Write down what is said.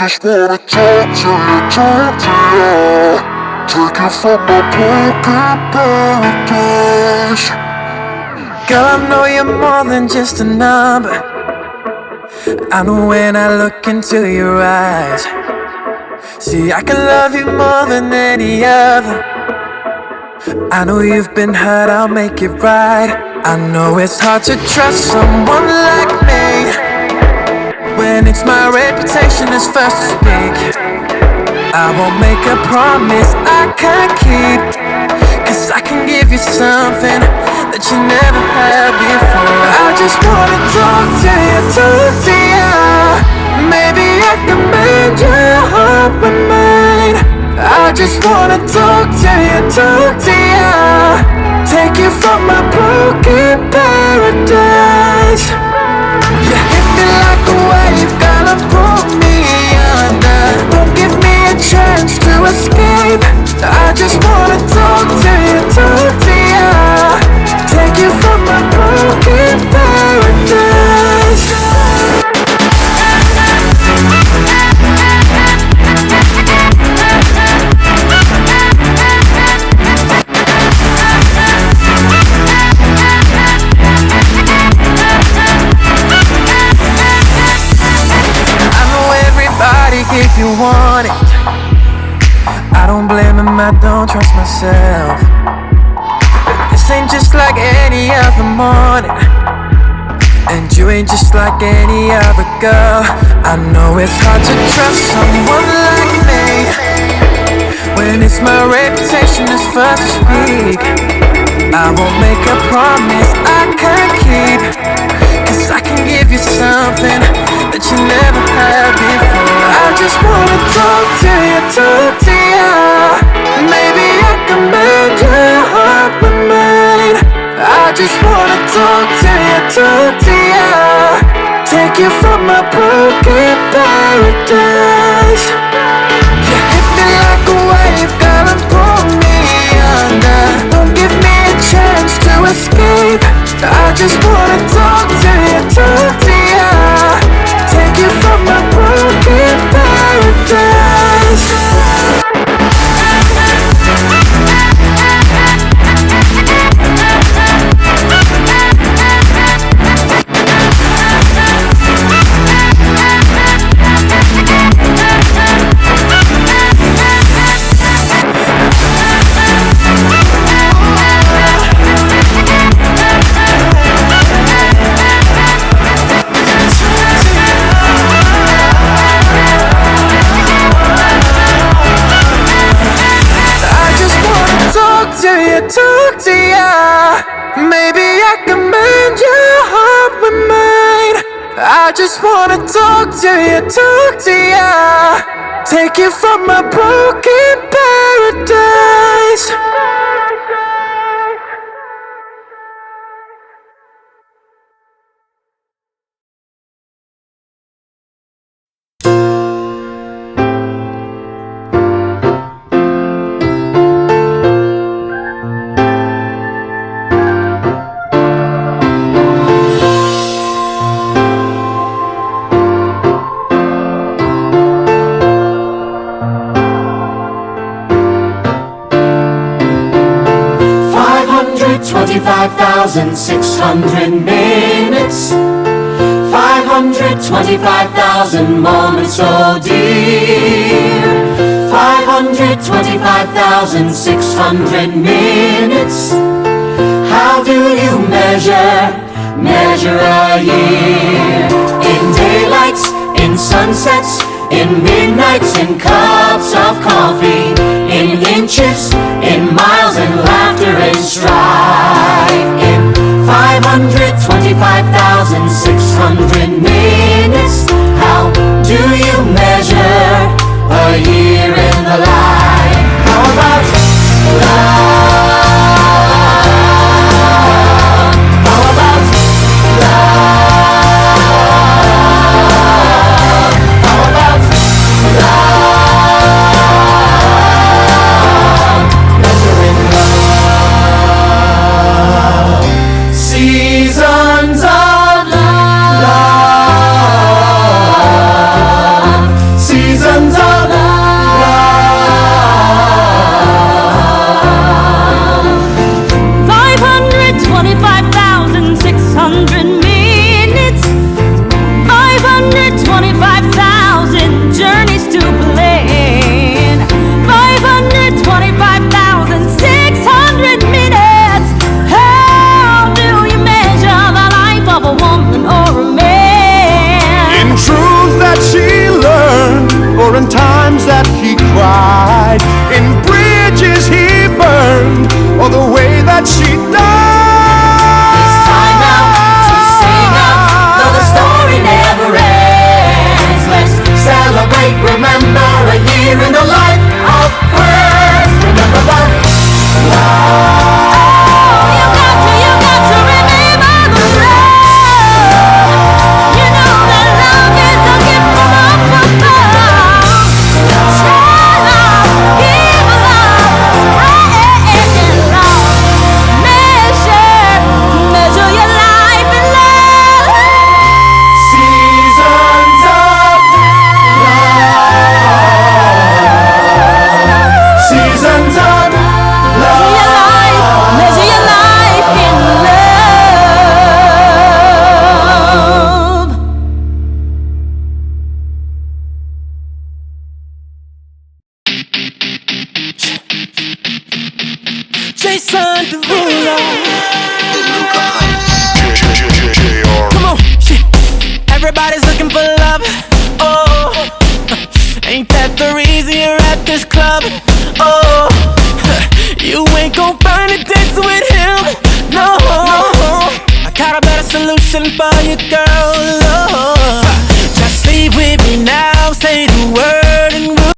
just wanna talk to you, talk to you. Take you from my broken paradise. Girl, I know you're more than just a number. I know when I look into your eyes. See, I can love you more than any other. I know you've been hurt, I'll make it right. I know it's hard to trust someone like me when it's my reputation that's first to speak. I won't make a promise I can't keep, 'cause I can give you something that you never had before. I just wanna talk to you. Maybe I can mend your heart with mine. I just wanna talk to you. Take you from my broken paradise. You hit me like a wave, gonna pull me under. Don't give me a chance to escape. I just wanna talk to you. Take you from my broken paradise. If you want it, I don't blame him, I don't trust myself. This ain't just like any other morning, and you ain't just like any other girl. I know it's hard to trust someone like me when it's my reputation that's first to speak. I won't make a promise I can't keep, 'cause I can give you something that you never had before. I just wanna talk to you. Maybe I can mend your heart with mine. I just wanna talk to you. Take you from my broken paradise. You hit me like a wave, gonna pull me under. Don't give me a chance to escape. I just wanna talk to you. Take you from my broken paradise. Talk to ya. Maybe I can mend your heart with mine. I just wanna talk to ya. Take you from my broken paradise. $25,600 minutes, 525,000 moments, oh dear. 525,600 minutes. How do you measure a year? In daylights, in sunsets, in midnights, in cups of coffee, in inches, in miles, in laughter and strife. In 525,600 minutes, how do you measure a year in the life? How about love? How about love? How about love? Measuring love. Seasons of love. Seasons of love. 525,600 minutes, 525,000 journeys to plan, 525,600 minutes. How do you measure the life of a woman or a man? In truths that she learned, or in times that he cried, in bridges he burned, or the way that she died. It's time now to sing up, though the story never ends. Let's Celebrate, remember a year in the life of first. Remember love, love. you got to remember the love. You know that love is a gift from up above. Share love, give love, spread love. Measure your life in love. Seasons of love. Seasons of Measure your life in love. Jason Derulo. JR. Come on, shit. Everybody's looking for love.